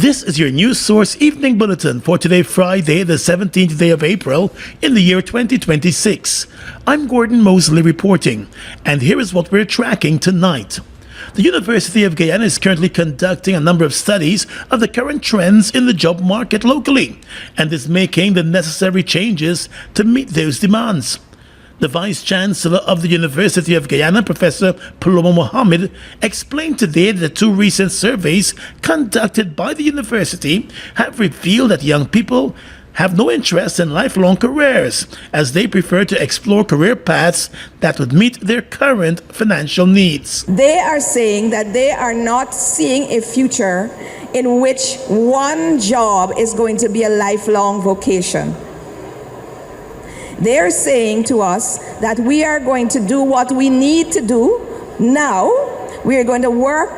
This is your News Source Evening Bulletin for today, Friday, the 17th day of April in the year 2026. I'm Gordon Mosley reporting, and here is what we're tracking tonight. The University of Guyana is currently conducting a number of studies of the current trends in the job market locally, and is making the necessary changes to meet those demands. The Vice-Chancellor of the University of Guyana, Professor Promotional Mohammed, explained today that the two recent surveys conducted by the university have revealed that young people have no interest in lifelong careers, as they prefer to explore career paths that would meet their current financial needs. They are saying that they are not seeing a future in which one job is going to be a lifelong vocation. They're saying to us that we are going to do what we need to do now. We are going to work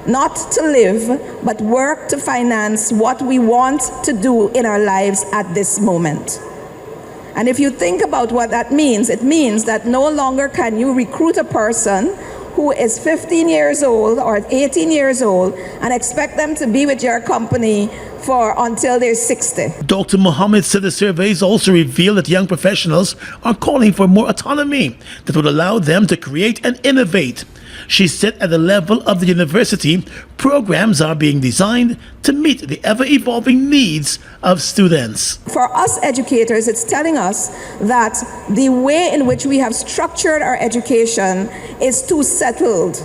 not to live, but work to finance what we want to do in our lives at this moment. And if you think about what that means, it means that no longer can you recruit a person who is 15 years old or 18 years old and expect them to be with your company for until they're 60. Dr. Mohammed said the surveys also reveal that young professionals are calling for more autonomy that would allow them to create and innovate. She said at the level of the university, programs are being designed to meet the ever-evolving needs of students. For us educators, it's telling us that the way in which we have structured our education is too settled.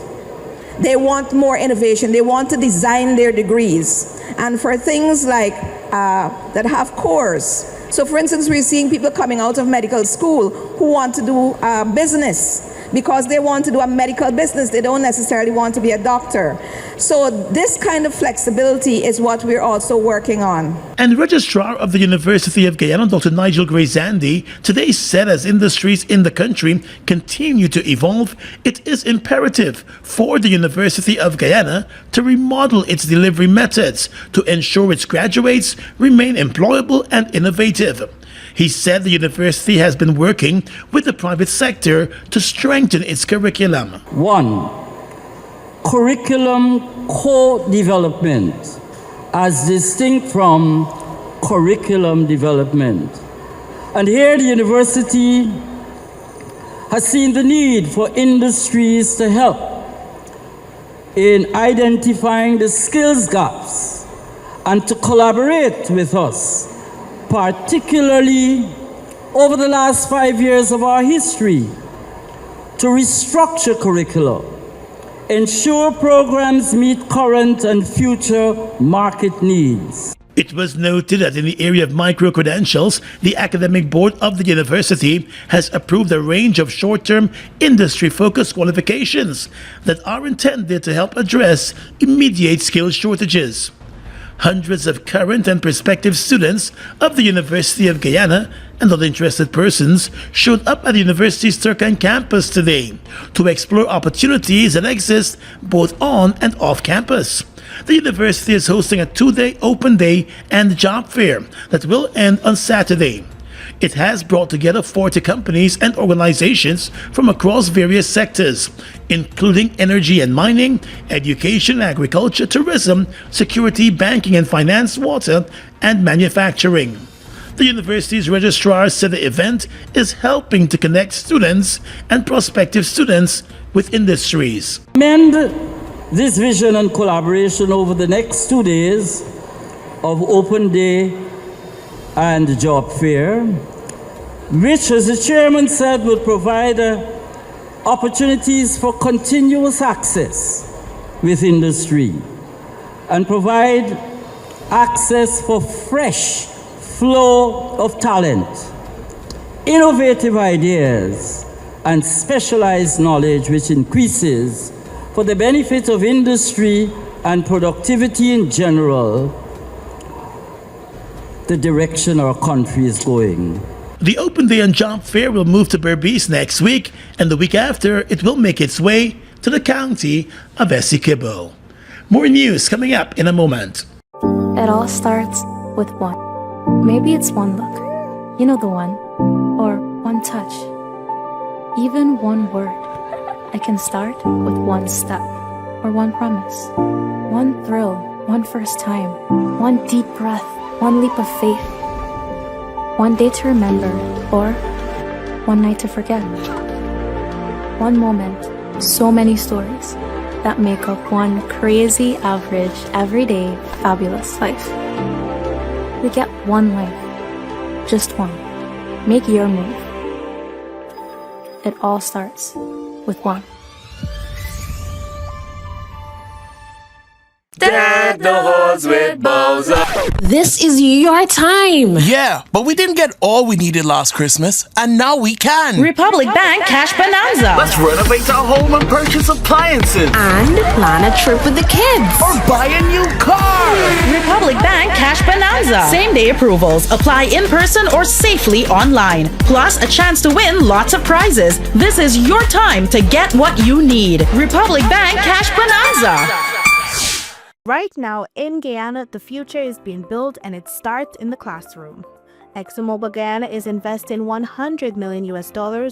They want more innovation. They want to design their degrees. And for things like that have cores. So for instance, we're seeing people coming out of medical school who want to do business because they want to do a medical business. They don't necessarily want to be a doctor. So this kind of flexibility is what we're also working on. And Registrar of the University of Guyana, Dr. Nigel Gray-Zandi, today said as industries in the country continue to evolve, it is imperative for the University of Guyana to remodel its delivery methods to ensure its graduates remain employable and innovative. He said the university has been working with the private sector to strengthen its curriculum. 1. Curriculum co-development as distinct from curriculum development. And here the university has seen the need for industries to help in identifying the skills gaps and to collaborate with us, particularly over the last 5 years of our history, to restructure curricula, ensure programs meet current and future market needs. It was noted that in the area of micro-credentials, the Academic Board of the University has approved a range of short-term industry-focused qualifications that are intended to help address immediate skills shortages. Hundreds of current and prospective students of the University of Guyana and other interested persons showed up at the university's Turkan campus today to explore opportunities that exist both on and off campus. The university is hosting a 2-day open day and job fair that will end on Saturday. It has brought together 40 companies and organizations from across various sectors, including energy and mining, education, agriculture, tourism, security, banking and finance, water, and manufacturing. The university's registrar said the event is helping to connect students and prospective students with industries. Commend this vision and collaboration over the next 2 days of open day and job fair, which, as the chairman said, will provide opportunities for continuous access with industry and provide access for fresh flow of talent, innovative ideas, and specialized knowledge which increases for the benefit of industry and productivity in general, the direction our country is going. The Open Day and Job Fair will move to Berbice next week, and the week after it will make its way to the county of Essequibo. More news coming up in a moment. It all starts with one. Maybe it's one look, you know the one, or one touch, even one word. It can start with one step, or one promise, one thrill, One first time, one deep breath, one leap of faith. One day to remember, or one night to forget. One moment, so many stories that make up one crazy, average, everyday, fabulous life. We get one life, just one. Make your move. It all starts with one. Dead the horse with Bowser. This is your time. Yeah, but we didn't get all we needed last Christmas, and now we can. Republic Bank Cash Bonanza. Let's renovate our home and purchase appliances. And plan a trip with the kids. Or buy a new car. Republic Bank Cash Bonanza. Same day approvals. Apply in person or safely online. Plus a chance to win lots of prizes. This is your time to get what you need. Republic Bank Cash Bonanza. Right now, in Guyana, the future is being built and it starts in the classroom. ExxonMobil Guyana is investing $100 million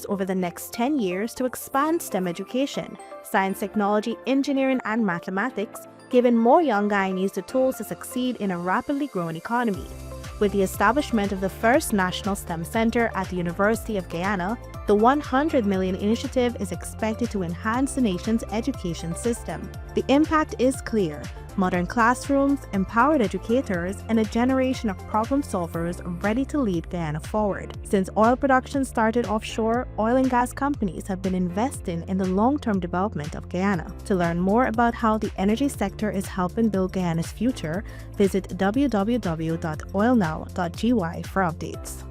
over the next 10 years to expand STEM education, science, technology, engineering, and mathematics, giving more young Guyanese the tools to succeed in a rapidly growing economy. With the establishment of the first National STEM Center at the University of Guyana, the $100 million initiative is expected to enhance the nation's education system. The impact is clear. Modern classrooms, empowered educators, and a generation of problem solvers ready to lead Guyana forward. Since oil production started offshore, oil and gas companies have been investing in the long-term development of Guyana. To learn more about how the energy sector is helping build Guyana's future, visit www.oilnow.gy for updates.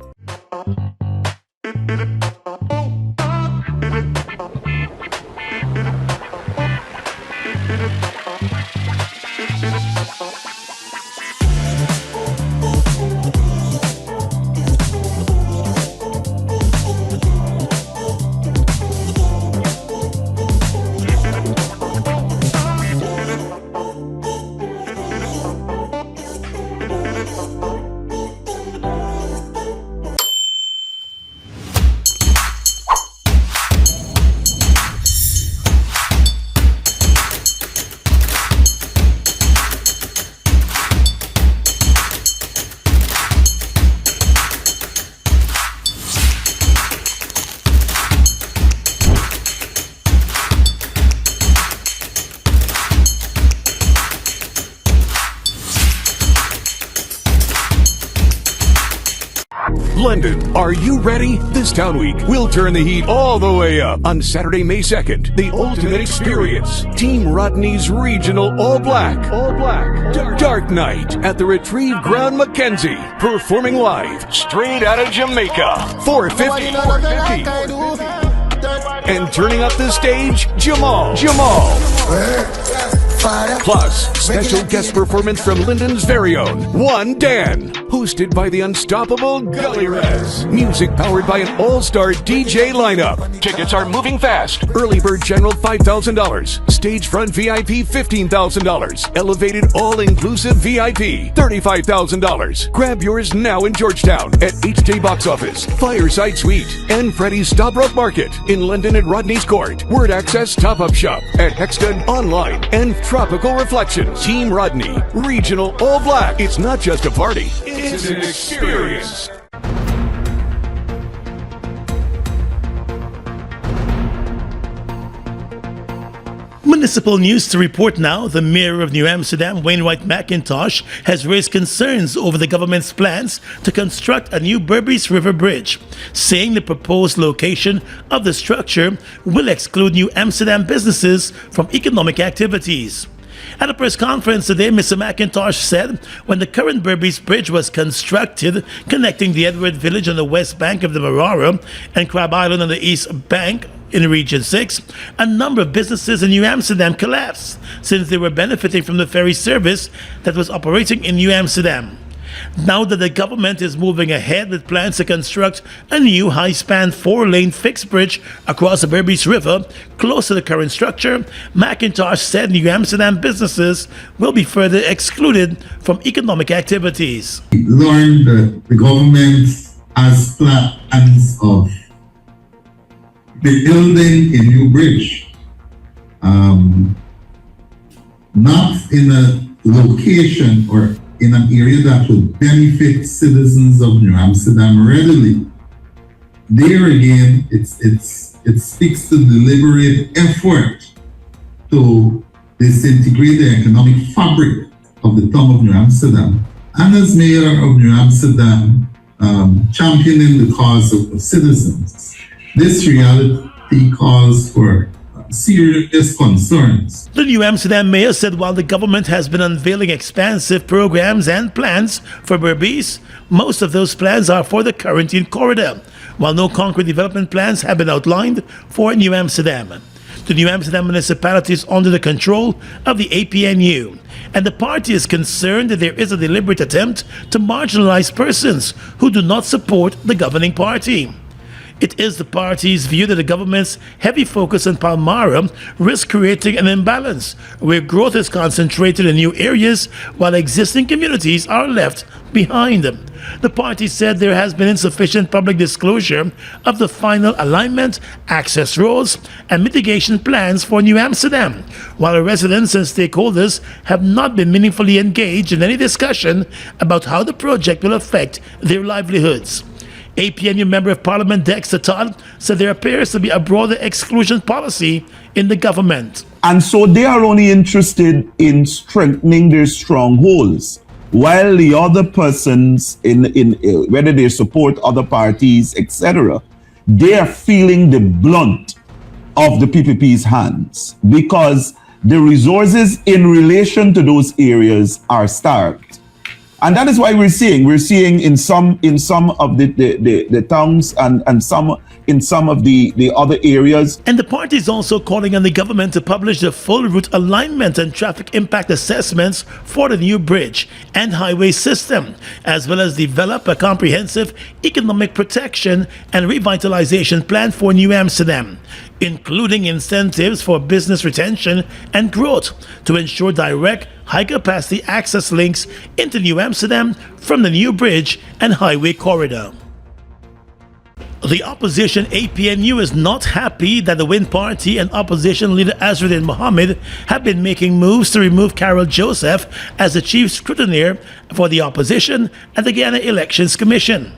London, are you ready? This Town Week, we'll turn the heat all the way up. On Saturday, May 2nd, the ultimate experience. Team Rodney's Regional All Black. Dark Night at the Retrieve Ground Mackenzie. Performing live, straight out of Jamaica. 450. And turning up the stage, Jamal. Plus, special guest performance from Lyndon's very own, One Dan. Hosted by the unstoppable Gully Rez. Music powered by an all-star DJ lineup. Tickets are moving fast. Early bird general $5,000. Stage front VIP $15,000. Elevated all-inclusive VIP $35,000. Grab yours now in Georgetown at HJ Box Office, Fireside Suite, and Freddy's Stobrook Market in London at Rodney's Court. Word Access Top-Up Shop at Hexton Online and Tropical Reflections. Team Rodney, Regional All Black. It's not just a party, it's an experience. Municipal news to report now. The Mayor of New Amsterdam, Wainwright McIntosh, has raised concerns over the government's plans to construct a new Berbice River Bridge, saying the proposed location of the structure will exclude New Amsterdam businesses from economic activities. At a press conference today, Mr. McIntosh said when the current Berbice Bridge was constructed, connecting the Edward Village on the west bank of the Marara and Crab Island on the east bank in Region 6, a number of businesses in New Amsterdam collapsed since they were benefiting from the ferry service that was operating in New Amsterdam. Now that the government is moving ahead with plans to construct a new high-span 4-lane fixed bridge across the Berbice River close to the current structure, McIntosh said New Amsterdam businesses will be further excluded from economic activities. We learned that the government has plans of building a new bridge, not in a location or in an area that would benefit citizens of New Amsterdam readily. There again, it speaks to deliberate effort to disintegrate the economic fabric of the town of New Amsterdam. And as mayor of New Amsterdam, championing the cause of citizens, this reality calls for serious concerns. The New Amsterdam mayor said while the government has been unveiling expansive programs and plans for Berbice, most of those plans are for the quarantine corridor, while no concrete development plans have been outlined for New Amsterdam. The New Amsterdam municipality is under the control of the APNU, and the party is concerned that there is a deliberate attempt to marginalize persons who do not support the governing party. It is the party's view that the government's heavy focus on Palmyra risks creating an imbalance where growth is concentrated in new areas while existing communities are left behind. The party said there has been insufficient public disclosure of the final alignment, access roads, and mitigation plans for New Amsterdam, while residents and stakeholders have not been meaningfully engaged in any discussion about how the project will affect their livelihoods. APNU Member of Parliament Dexter Todd said there appears to be a broader exclusion policy in the government. And so they are only interested in strengthening their strongholds, while the other persons, whether they support other parties, etc., they are feeling the blunt of the PPP's hands because the resources in relation to those areas are starved. And that is why we're seeing in some of the towns and some in some of the other areas. And the party is also calling on the government to publish the full route alignment and traffic impact assessments for the new bridge and highway system, as well as develop a comprehensive economic protection and revitalization plan for New Amsterdam, including incentives for business retention and growth to ensure direct, high-capacity access links into New Amsterdam from the new bridge and highway corridor. The opposition APNU is not happy that the Win Party and opposition leader Azruddin Mohammed have been making moves to remove Carol Joseph as the chief scrutineer for the opposition at the Guyana Elections Commission.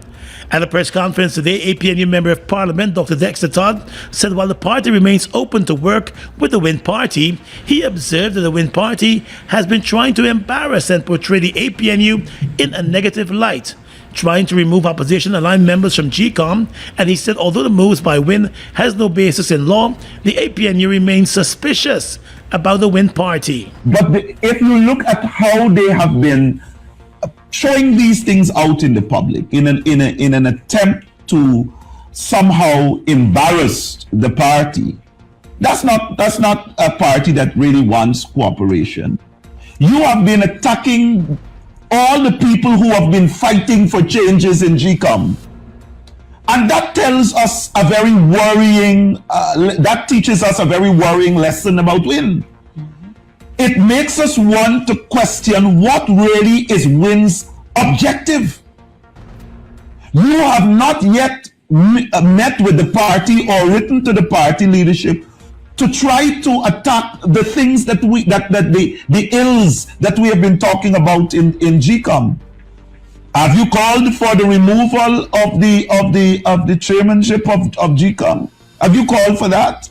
At a press conference today, APNU Member of Parliament Dr. Dexter Todd said while the party remains open to work with the Win Party, he observed that the Win Party has been trying to embarrass and portray the APNU in a negative light, trying to remove opposition-aligned members from GECOM, and he said although the moves by Win has no basis in law, the APNU remains suspicious about the Win Party. But if you look at how they have been showing these things out in the public in an attempt to somehow embarrass the party, that's not a party that really wants cooperation. You have been attacking all the people who have been fighting for changes in GECOM. And that tells us a very worrying, that teaches us a very worrying lesson about Win. It makes us want to question what really is Win's objective. You have not yet met with the party or written to the party leadership to try to attack the things that the ills that we have been talking about in GECOM. Have you called for the removal of the chairmanship of GECOM? Have you called for that?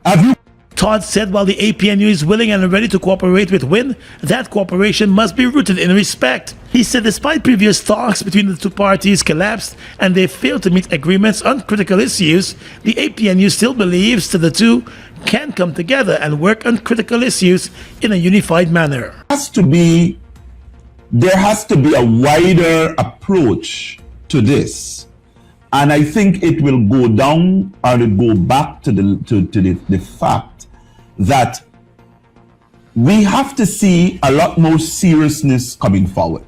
Have you? Todd said while the APNU is willing and ready to cooperate with Win, that cooperation must be rooted in respect. He said despite previous talks between the two parties collapsed and they failed to meet agreements on critical issues, the APNU still believes that the two can come together and work on critical issues in a unified manner. There has to be a wider approach to this. And I think it will go down or it go back to the fact that we have to see a lot more seriousness coming forward.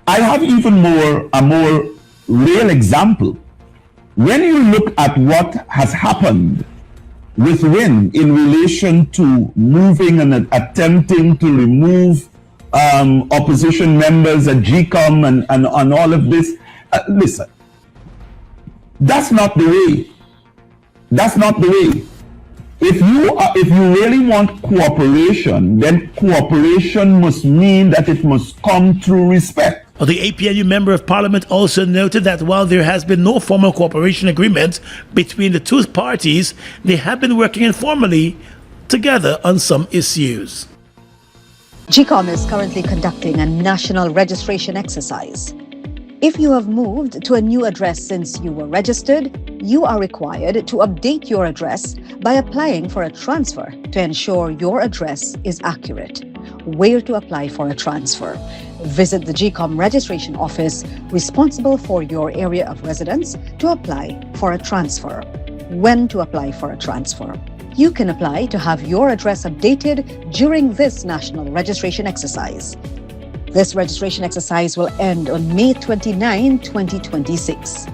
I have a more real example. When you look at what has happened with Win in relation to moving and attempting to remove opposition members at GECOM and all of this, listen, that's not the way. That's not the way. if you really want cooperation, then cooperation must mean that it must come through respect. The APNU Member of Parliament also noted that while there has been no formal cooperation agreement between the two parties, they have been working informally together on some issues. GECOM is currently conducting a national registration exercise. If you have moved to a new address since you were registered, you are required to update your address by applying for a transfer to ensure your address is accurate. Where to apply for a transfer? Visit the GECOM registration office responsible for your area of residence to apply for a transfer. When to apply for a transfer? You can apply to have your address updated during this national registration exercise. This registration exercise will end on May 29, 2026.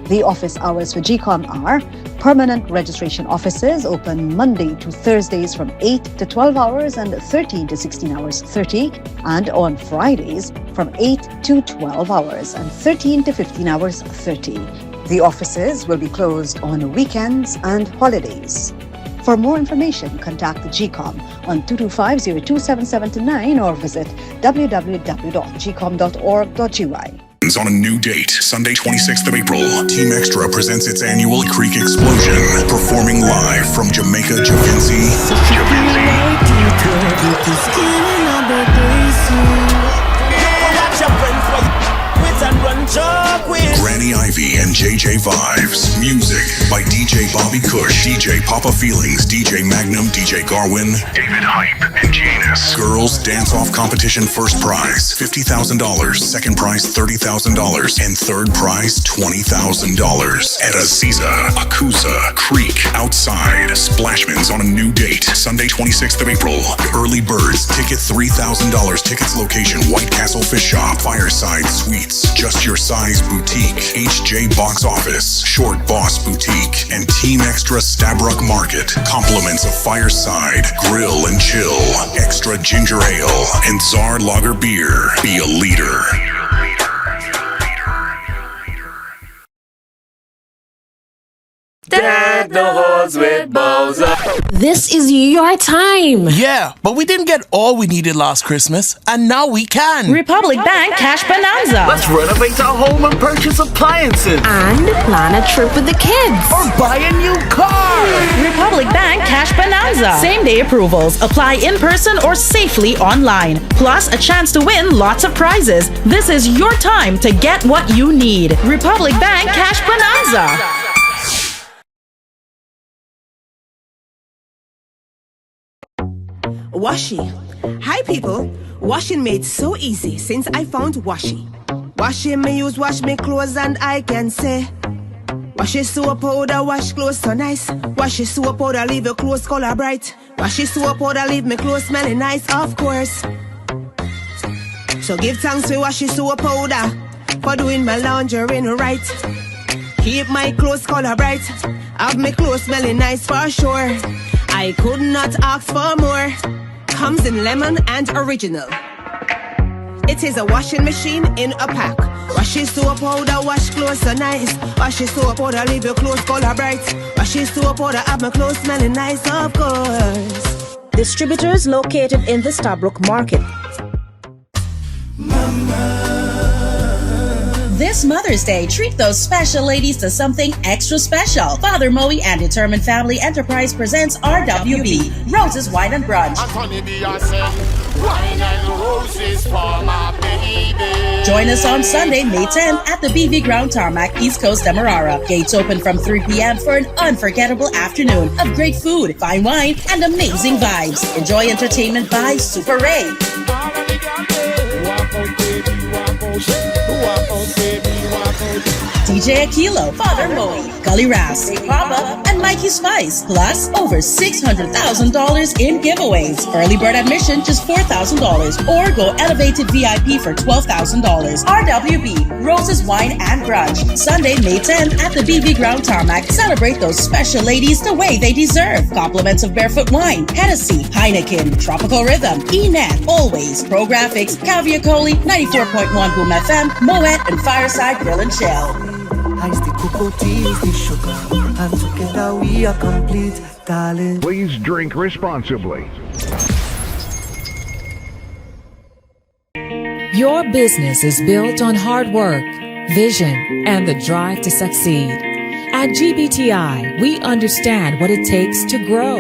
The office hours for GECOM are: permanent registration offices open Monday to Thursdays from 8 to 12 hours and 13 to 16 hours 30, and on Fridays from 8 to 12 hours and 13 to 15 hours 30. The offices will be closed on weekends and holidays. For more information, contact the GECOM on 225-02779 or visit www.gecom.org.gy. On a new date, Sunday 26th of April, Team Extra presents its annual Creek Explosion, performing live from Jamaica, Javinci. Granny Ivy and JJ Vibes. Music by DJ Bobby Kush, DJ Papa Feelings, DJ Magnum, DJ Garwin, David Hype, and Janus. Girls Dance-Off Competition first prize, $50,000. Second prize, $30,000. And third prize, $20,000. At Aziza, Akusa, Creek, Outside, Splashman's on a new date, Sunday 26th of April. Early birds, ticket $3,000. Tickets location, White Castle Fish Shop, Fireside Suites, Just Your Size Boutique, HJ Box Office, Short Boss Boutique, and Team Extra Stabroek Market. Compliments of Fireside, Grill and Chill, Extra Ginger Ale, and Czar Lager Beer. Be a leader. Dead the horse with Bowser. This is your time. Yeah, but we didn't get all we needed last Christmas, and now we can. Republic Bank Cash Bonanza. Let's renovate our home and purchase appliances. And plan a trip with the kids. Or buy a new car. Republic Bank Cash Bonanza. Same day approvals. Apply in person or safely online. Plus a chance to win lots of prizes. This is your time to get what you need. Republic Bank Cash Bonanza. Washi. Hi people. Washing made so easy since I found Washi. Washing me use wash me clothes and I can say Washi soap powder wash clothes so nice. Washi soap powder leave your clothes color bright. Washi soap powder leave me clothes smelling nice, of course. So give thanks for Washi soap powder for doing my laundry right. Keep my clothes color bright. Have my clothes smelling nice for sure. I could not ask for more. Comes in lemon and original. It is a washing machine in a pack. Washi soap powder wash clothes so nice. Washi soap powder leave your clothes color bright. Washi soap powder have my clothes smelling nice, of course. Distributors located in the Stabroek Market. This Mother's Day, treat those special ladies to something extra special. Father Moe and Determined Family Enterprise presents RWB, Roses, Wine and Brunch. Join us on Sunday, May 10th at the BV Ground Tarmac, East Coast, Demerara. Gates open from 3 p.m. for an unforgettable afternoon of great food, fine wine, and amazing vibes. Enjoy entertainment by Super Ray, DJ Aquilo, Father Moe, Gully Ras, Papa, and Mikey Spice. Plus, over $600,000 in giveaways. Early bird admission just $4,000, or go elevated VIP for $12,000. RWB, Roses, Wine, and Brunch. Sunday, May 10th at the BV Ground Tarmac. Celebrate those special ladies the way they deserve. Compliments of Barefoot Wine, Hennessy, Heineken, Tropical Rhythm, ENET, Always, Pro Graphics, Caviar Coley, 94.1 Boom FM, Moet, and Fireside Grill and Chill. Ice the cocoa, teas the sugar, and together we are complete, darling. Please drink responsibly. Your business is built on hard work, vision, and the drive to succeed. At GBTI, we understand what it takes to grow.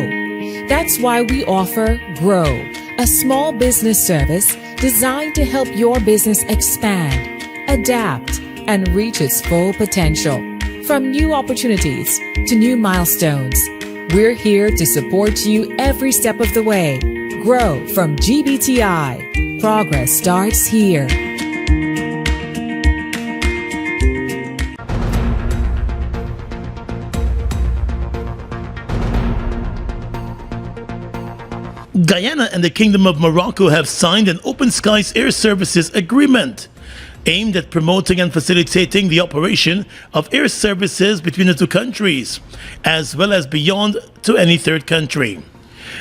That's why we offer Grow, a small business service designed to help your business expand, adapt, and reach its full potential. From new opportunities to new milestones, we're here to support you every step of the way. Grow from GBTI. Progress starts here. Guyana and the Kingdom of Morocco have signed an Open Skies Air Services Agreement aimed at promoting and facilitating the operation of air services between the two countries, as well as beyond to any third country.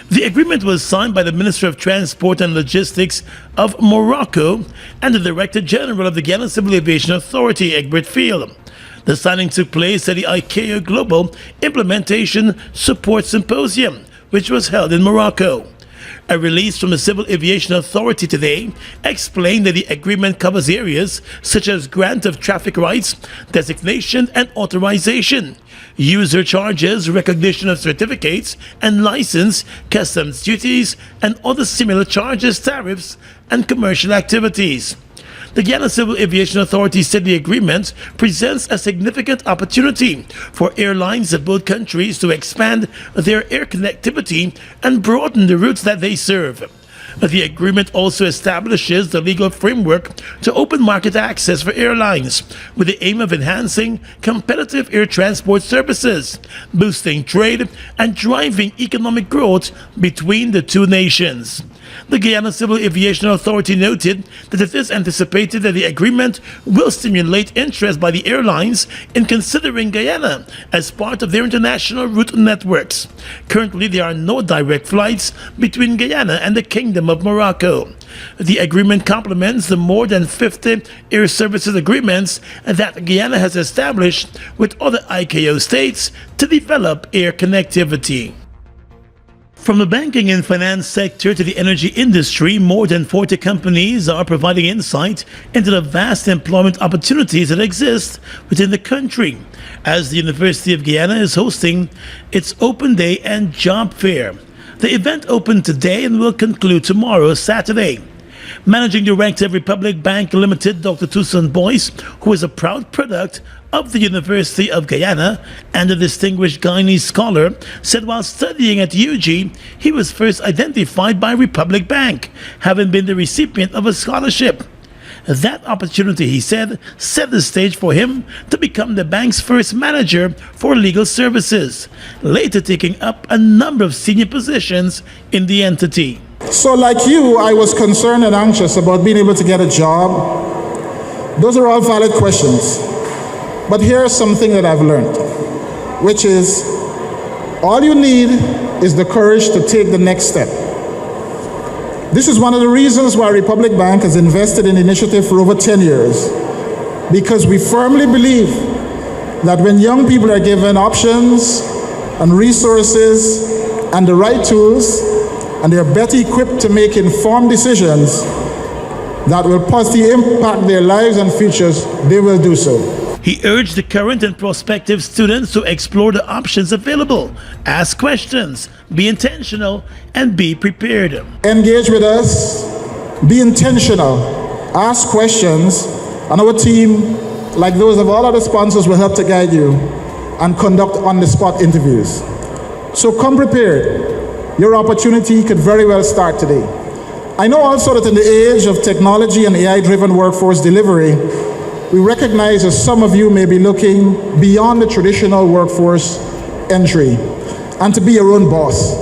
The agreement was signed by the Minister of Transport and Logistics of Morocco and the Director General of the Guyana Civil Aviation Authority, Egbert Field. The signing took place at the ICAO Global Implementation Support Symposium, which was held in Morocco. A release from the Civil Aviation Authority today explained that the agreement covers areas such as grant of traffic rights, designation and authorization, user charges, recognition of certificates and license, customs duties, and other similar charges, tariffs, and commercial activities. The Guyana Civil Aviation Authority said the agreement presents a significant opportunity for airlines of both countries to expand their air connectivity and broaden the routes that they serve. The agreement also establishes the legal framework to open market access for airlines, with the aim of enhancing competitive air transport services, boosting trade, and driving economic growth between the two nations. The Guyana Civil Aviation Authority noted that it is anticipated that the agreement will stimulate interest by the airlines in considering Guyana as part of their international route networks. Currently, there are no direct flights between Guyana and the Kingdom of Morocco. The agreement complements the more than 50 air services agreements that Guyana has established with other ICAO states to develop air connectivity. From the banking and finance sector to the energy industry, more than 40 companies are providing insight into the vast employment opportunities that exist within the country, as the University of Guyana is hosting its Open Day and Job Fair. The event opened today and will conclude tomorrow, Saturday. Managing Director of Republic Bank Limited, Dr. Toussaint Boyce, who is a proud product of the University of Guyana and a distinguished Guyanese scholar, said while studying at UG, he was first identified by Republic Bank, having been the recipient of a scholarship. That opportunity, he said, set the stage for him to become the bank's first manager for legal services, later taking up a number of senior positions in the entity. So like you, I was concerned and anxious about being able to get a job. Those are all valid questions. But here's something that I've learned, which is all you need is the courage to take the next step. This is one of the reasons why Republic Bank has invested in the initiative for over 10 years, because we firmly believe that when young people are given options and resources and the right tools, and they are better equipped to make informed decisions that will positively impact their lives and futures, they will do so. He urged the current and prospective students to explore the options available, ask questions, be intentional, and be prepared. Engage with us, be intentional, ask questions, and our team, like those of all other sponsors, will help to guide you and conduct on-the-spot interviews. So come prepared. Your opportunity could very well start today. I know also that in the age of technology and AI-driven workforce delivery, we recognize that some of you may be looking beyond the traditional workforce entry and to be your own boss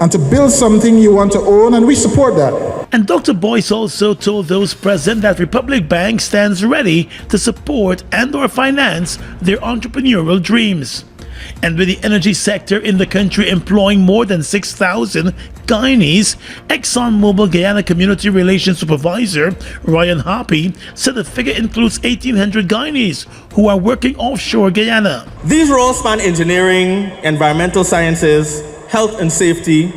and to build something you want to own, and we support that. And Dr. Boyce also told those present that Republic Bank stands ready to support and/or finance their entrepreneurial dreams. And with the energy sector in the country employing more than 6,000 Guyanese, ExxonMobil Guyana Community Relations Supervisor Ryan Hoppy said the figure includes 1,800 Guyanese who are working offshore Guyana. These roles span engineering, environmental sciences, health and safety,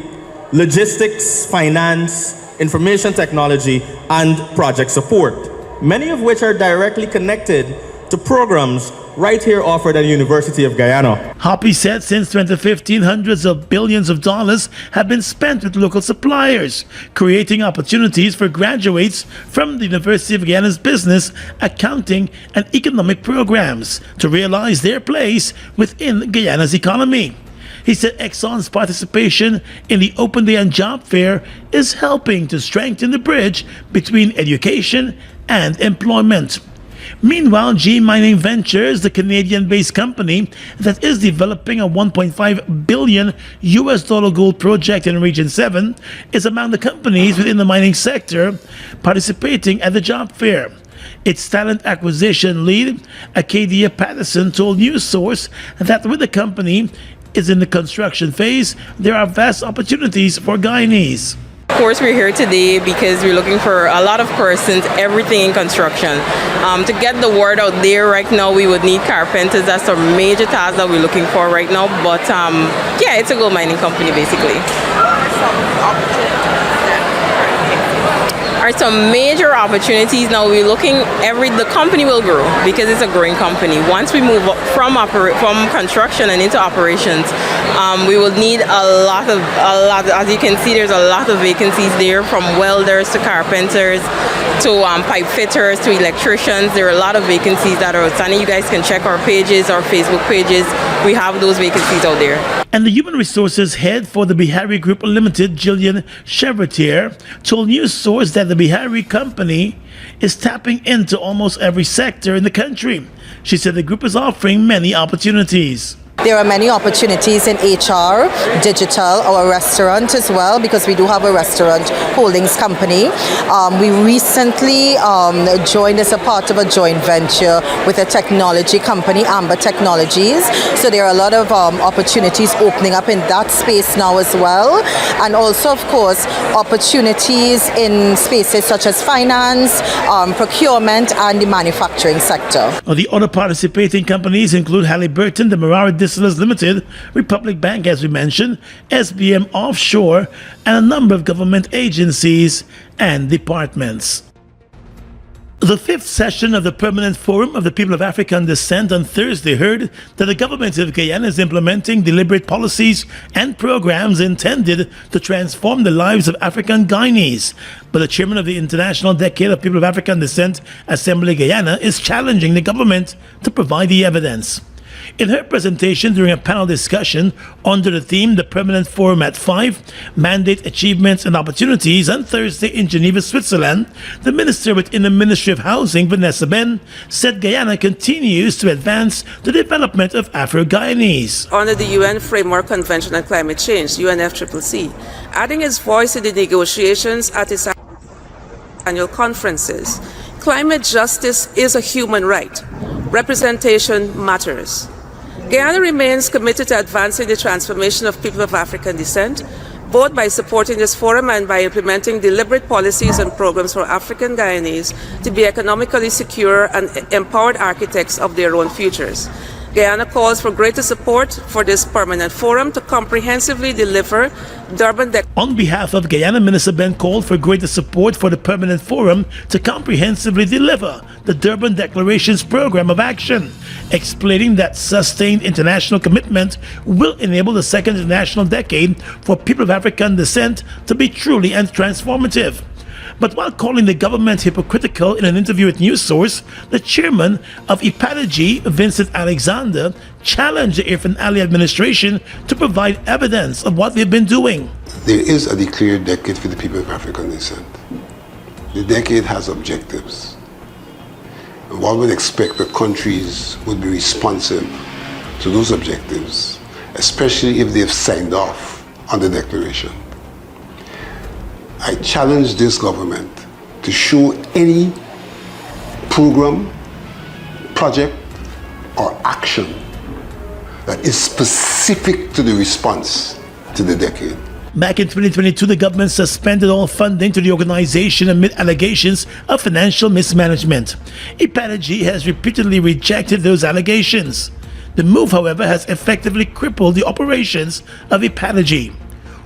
logistics, finance, information technology, and project support, many of which are directly connected to programs right here offered at the University of Guyana. Hoppy said since 2015, hundreds of billions of dollars have been spent with local suppliers, creating opportunities for graduates from the University of Guyana's business, accounting, and economic programs to realize their place within Guyana's economy. He said Exxon's participation in the Open Day and Job Fair is helping to strengthen the bridge between education and employment. Meanwhile, G Mining Ventures, the Canadian-based company that is developing a $1.5 billion gold project in Region 7, is among the companies within the mining sector participating at the job fair. Its talent acquisition lead, Acadia Patterson, told News Source that with the company is in the construction phase, there are vast opportunities for Guyanese. Of course, we're here today because we're looking for a lot of persons, everything in construction. To get the word out there right now, we would need carpenters. That's a major task that we're looking for right now. But yeah, it's a gold mining company basically. Are some major opportunities now. We're looking the company will grow because it's a growing company. Once we move up from construction and into operations, we will need a lot. As you can see, there's a lot of vacancies there, from welders to carpenters to pipe fitters to electricians. There are a lot of vacancies that are outstanding. You guys can check our pages, our Facebook pages. We have those vacancies out there. And the human resources head for the Bihari Group Limited, Jillian Chevretier, told News Source that the Bihari company is tapping into almost every sector in the country. She said the group is offering many opportunities. There are many opportunities in HR, digital, our restaurant as well, because we do have a restaurant holdings company. We recently joined as a part of a joint venture with a technology company, Amber Technologies. So there are a lot of opportunities opening up in that space now as well. And also, of course, opportunities in spaces such as finance, procurement, and the manufacturing sector. The other participating companies include Halliburton, the Marara Distillers Limited, Republic Bank, as we mentioned, SBM Offshore, and a number of government agencies and departments. The fifth session of the Permanent Forum of the People of African Descent on Thursday heard that the government of Guyana is implementing deliberate policies and programs intended to transform the lives of African Guyanese. But the chairman of the International Decade of People of African Descent, Assembly Guyana, is challenging the government to provide the evidence. In her presentation during a panel discussion under the theme The Permanent Forum at 5, Mandate, Achievements and Opportunities on Thursday in Geneva, Switzerland, the minister within the Ministry of Housing, Vanessa Ben, said Guyana continues to advance the development of Afro-Guyanese. Under the UN Framework Convention on Climate Change, UNFCCC, adding its voice in the negotiations at its annual conferences, climate justice is a human right. Representation matters. Guyana remains committed to advancing the transformation of people of African descent, both by supporting this forum and by implementing deliberate policies and programs for African Guyanese to be economically secure and empowered architects of their own futures. Guyana calls for greater support for this permanent forum to comprehensively deliver Durban On behalf of Guyana, Minister Ben called for greater support for the permanent forum to comprehensively deliver the Durban Declaration's program of action, explaining that sustained international commitment will enable the second international decade for people of African descent to be truly and transformative. But while calling the government hypocritical in an interview with News Source, the chairman of IPADG, Vincent Alexander, challenged the Irfan Ali administration to provide evidence of what they've been doing. There is a declared decade for the people of African descent. The decade has objectives. And one would expect that countries would be responsive to those objectives, especially if they've signed off on the declaration. I challenge this government to show any program, project, or action that is specific to the response to the decade. Back in 2022, the government suspended all funding to the organization amid allegations of financial mismanagement. APNU has repeatedly rejected those allegations. The move, however, has effectively crippled the operations of APNU.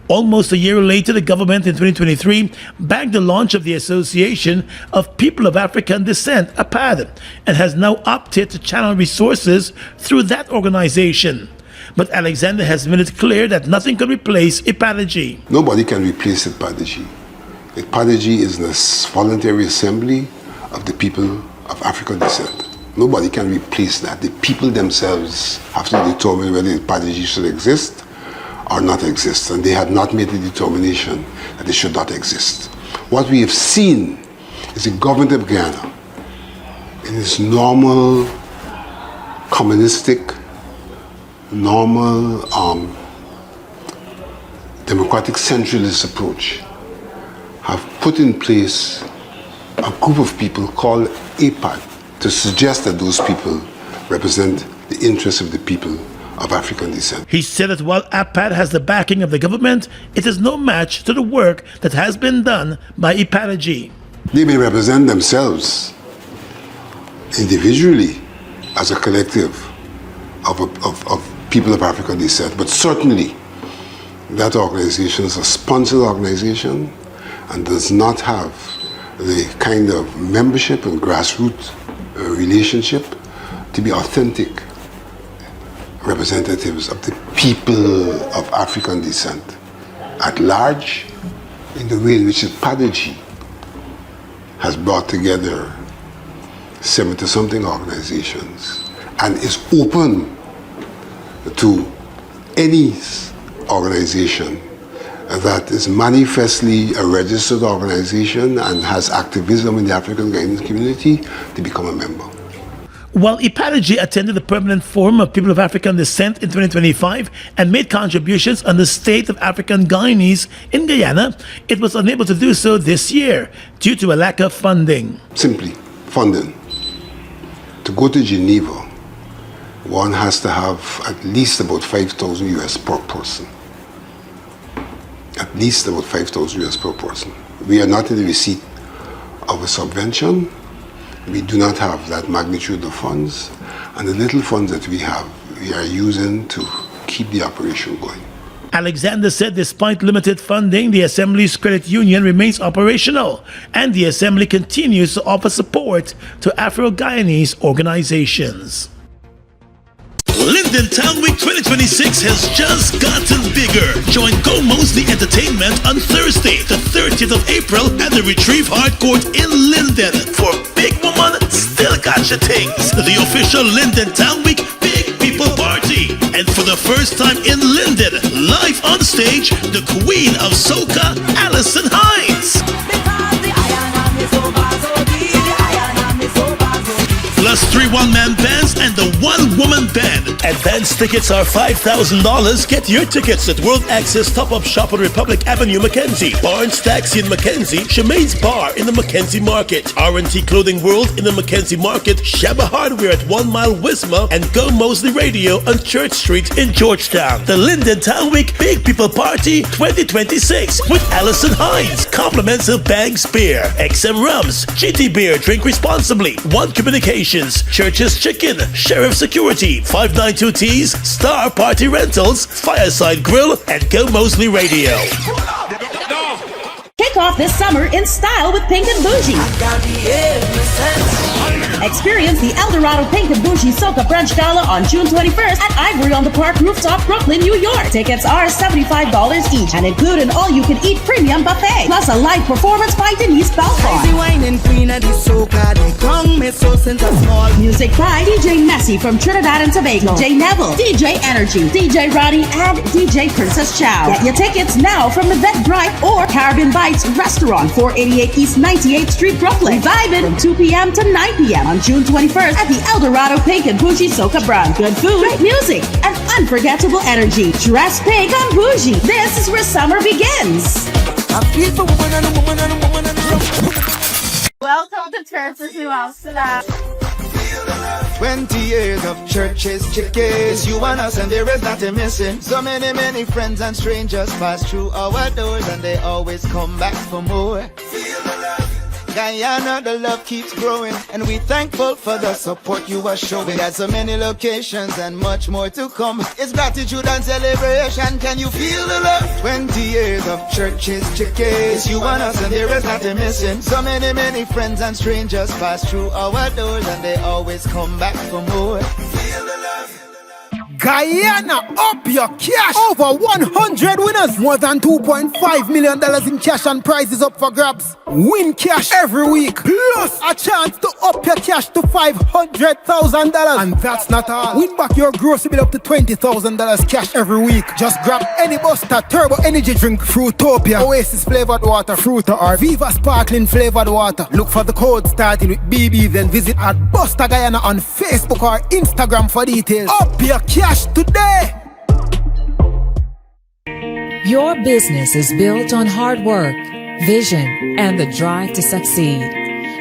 Almost a year later, the government in 2023 backed the launch of the Association of People of African Descent, APAD, and has now opted to channel resources through that organization. But Alexander has made it clear that nothing can replace APNU. Nobody can replace APNU. APNU is a voluntary assembly of the people of African descent. Nobody can replace that. The people themselves have to determine whether APNU should exist or not exist, and they have not made the determination that they should not exist. What we have seen is the government of Guyana, in its normal communistic, normal democratic centralist approach, have put in place a group of people called APAD to suggest that those people represent the interests of the people of African descent. He said that while APAD has the backing of the government, it is no match to the work that has been done by APNU. They may represent themselves individually as a collective of people of African descent, but certainly that organization is a sponsored organization and does not have the kind of membership and grassroots relationship to be authentic representatives of the people of African descent at large, in the way in which APNU has brought together 70-something organizations and is open to any organization that is manifestly a registered organization and has activism in the African Guyanese community to become a member. While APNU attended the Permanent Forum of People of African Descent in 2025 and made contributions on the state of African Guyanese in Guyana, it was unable to do so this year due to a lack of funding. Simply, funding. To go to Geneva, one has to have at least about 5,000 US per person. At least about 5,000 US per person. We are not in the receipt of a subvention. We do not have that magnitude of funds, and the little funds that we are using to keep the operation going. Alexander said despite limited funding, the Assembly's credit union remains operational, and the Assembly continues to offer support to Afro-Guyanese organizations. Linden Town Week 2026 has just gotten bigger. Join Go Mostly Entertainment on Thursday, the 30th of April at the Retrieve Hard Court in Linden for Big Woman Still Got Your Things, the official Linden Town Week Big People Party. And for the first time in Linden, live on stage, the Queen of Soca, Alison Hines. Plus 3 one-man bands and the one-woman band. Advance tickets are $5,000. Get your tickets at World Access Top-Up Shop on Republic Avenue, Mackenzie, Barnes Taxi in Mackenzie, Shemaine's Bar in the Mackenzie Market, R&T Clothing World in the Mackenzie Market, Shabba Hardware at 1 Mile Wisma, and Go Mosley Radio on Church Street in Georgetown. The Linden Town Week Big People Party 2026 with Alison Hines. Compliments of Banks Beer, XM Rums, GT Beer, drink responsibly, One Communication, Church's Chicken, Sheriff Security, 592 Tees, Star Party Rentals, Fireside Grill, and Go Mosley Radio. Kick off this summer in style with Pink and Bougie. Experience the Eldorado Pink and Bougie Soca Brunch Gala on June 21st at Ivory on the Park Rooftop, Brooklyn, New York. Tickets are $75 each and include an all-you-can-eat premium buffet, plus a live performance by Denise Belfort. Music by DJ Messi from Trinidad and Tobago, DJ Neville, DJ Energy, DJ Roddy, and DJ Princess Chow. Get your tickets now from Eventbrite or Caribbean Bites Restaurant, 488 East 98th Street, Brooklyn. Vibing from 2 p.m. to 9 p.m. on June 21st at the Eldorado Pink and Bougie Soca Brunch. Good food, great music, and unforgettable energy. Dress pink and bougie. This is where summer begins. Welcome to Turks New Amsterdam. 20 years of churches, chickens, you and us, and there is nothing missing. So many, many friends and strangers pass through our doors, and they always come back for more. Feel the love. Guyana, the love keeps growing, and we thankful for the support you are showing. We got so many locations and much more to come. It's gratitude and celebration. Can you feel the love? 20 years of churches, chickens, you and us, and there is nothing missing. So many, many friends and strangers pass through our doors, and they always come back for more. Feel the love. Guyana, up your cash! Over 100 winners! More than $2.5 million in cash and prizes up for grabs. Win cash every week. Plus a chance to up your cash to $500,000. And that's not all. Win back your grocery bill up to $20,000 cash every week. Just grab any Buster Turbo Energy Drink, Fruitopia, Oasis flavored water, Fruita, or Viva Sparkling flavored water. Look for the code starting with BB, then visit at Buster Guyana on Facebook or Instagram for details. Up your cash today. Your business is built on hard work, vision, and the drive to succeed.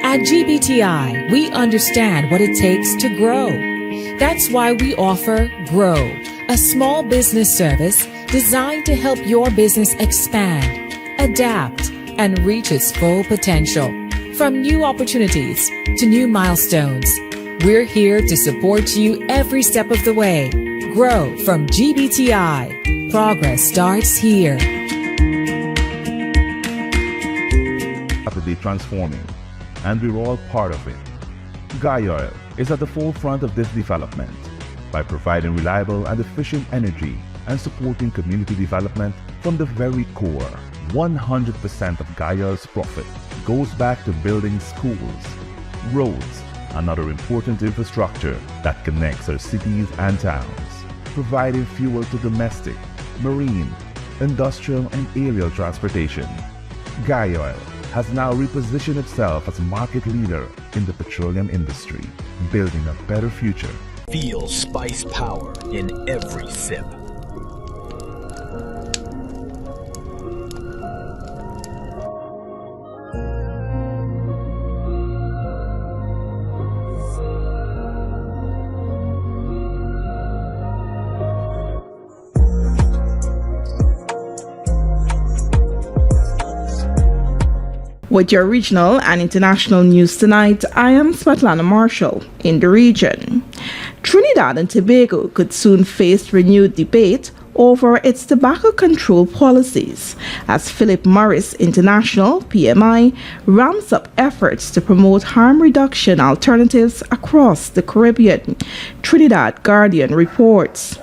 At GBTI, we understand what it takes to grow. That's why we offer Grow, a small business service designed to help your business expand, adapt, and reach its full potential. From new opportunities to new milestones, we're here to support you every step of the way. Grow from GBTI. Progress starts here. Rapidly transforming, and we're all part of it. Oil is at the forefront of this development by providing reliable and efficient energy and supporting community development from the very core. 100% of Oil's profit goes back to building schools, roads, and other important infrastructure that connects our cities and towns, providing fuel to domestic, marine, industrial, and aerial transportation. Oil has now repositioned itself as a market leader in the petroleum industry, building a better future. Feel spice power in every sip. With your regional and international news tonight, I am Svetlana Marshall in the region. Trinidad and Tobago could soon face renewed debate over its tobacco control policies as Philip Morris International, PMI, ramps up efforts to promote harm reduction alternatives across the Caribbean, Trinidad Guardian reports.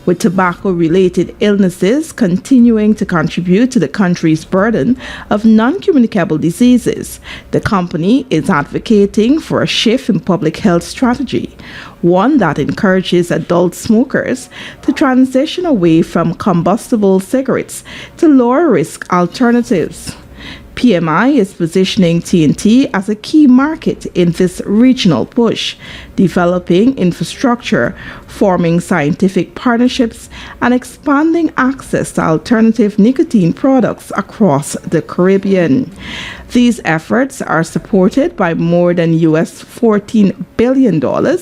With tobacco-related illnesses continuing to contribute to the country's burden of non-communicable diseases, the company is advocating for a shift in public health strategy, one that encourages adult smokers to transition away from combustible cigarettes to lower-risk alternatives. PMI is positioning TNT as a key market in this regional push, developing infrastructure, forming scientific partnerships, and expanding access to alternative nicotine products across the Caribbean. These efforts are supported by more than $14 billion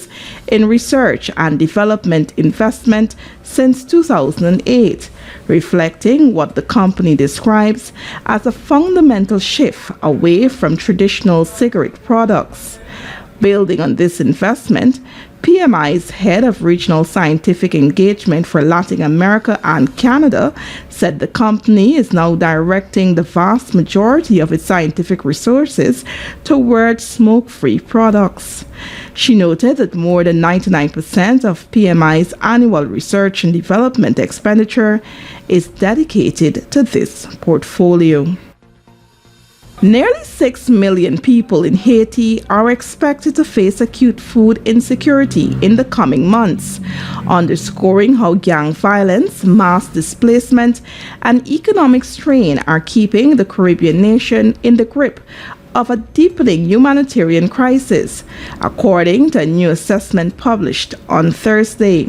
in research and development investment since 2008, reflecting what the company describes as a fundamental shift away from traditional cigarette products. Building on this investment, PMI's head of regional scientific engagement for Latin America and Canada said the company is now directing the vast majority of its scientific resources towards smoke-free products. She noted that more than 99% of PMI's annual research and development expenditure is dedicated to this portfolio. Nearly 6 million people in Haiti are expected to face acute food insecurity in the coming months, underscoring how gang violence, mass displacement, and economic strain are keeping the Caribbean nation in the grip of a deepening humanitarian crisis, according to a new assessment published on Thursday.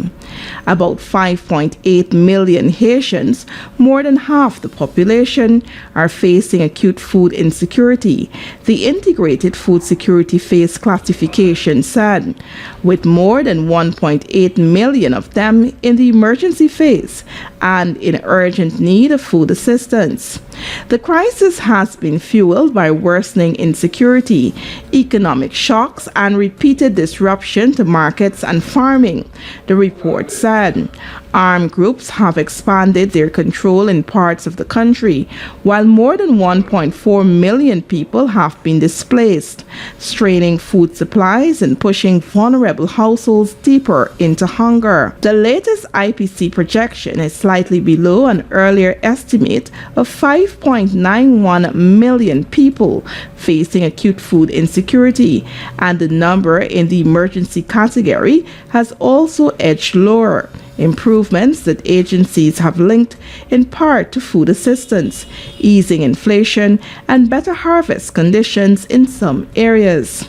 About 5.8 million Haitians, more than half the population, are facing acute food insecurity, the Integrated Food Security Phase classification said, with more than 1.8 million of them in the emergency phase and in urgent need of food assistance. The crisis has been fueled by worsening insecurity, economic shocks, and repeated disruption to markets and farming, the report said. Armed groups have expanded their control in parts of the country, while more than 1.4 million people have been displaced, straining food supplies and pushing vulnerable households deeper into hunger. The latest IPC projection is slightly below an earlier estimate of 5.91 million people facing acute food insecurity, and the number in the emergency category has also edged lower. Improvements that agencies have linked in part to food assistance, easing inflation, and better harvest conditions in some areas.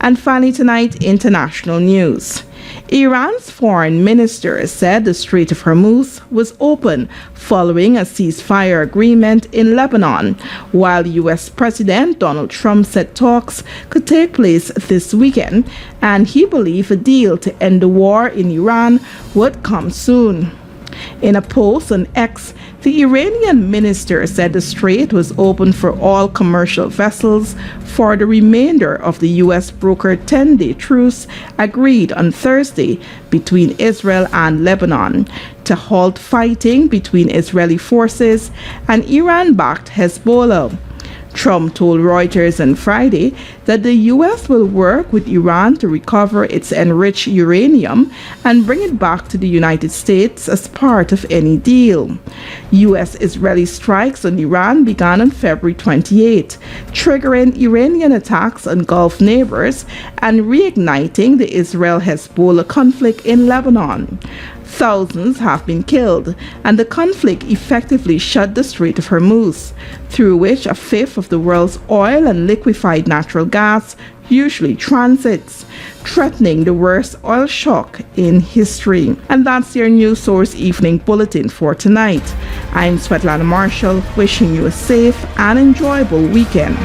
And finally tonight, international news. Iran's foreign minister said the Strait of Hormuz was open following a ceasefire agreement in Lebanon, while U.S. President Donald Trump said talks could take place this weekend, and he believed a deal to end the war in Iran would come soon. In a post on X, the Iranian minister said the strait was open for all commercial vessels for the remainder of the U.S. brokered 10-day truce agreed on Thursday between Israel and Lebanon to halt fighting between Israeli forces and Iran-backed Hezbollah. Trump told Reuters on Friday that the U.S. will work with Iran to recover its enriched uranium and bring it back to the United States as part of any deal. U.S.-Israeli strikes on Iran began on February 28, triggering Iranian attacks on Gulf neighbors and reigniting the Israel-Hezbollah conflict in Lebanon. Thousands have been killed, and the conflict effectively shut the Strait of Hormuz, through which a fifth of the world's oil and liquefied natural gas usually transits, threatening the worst oil shock in history. And that's your News Source Evening Bulletin for tonight. I'm Svetlana Marshall, wishing you a safe and enjoyable weekend.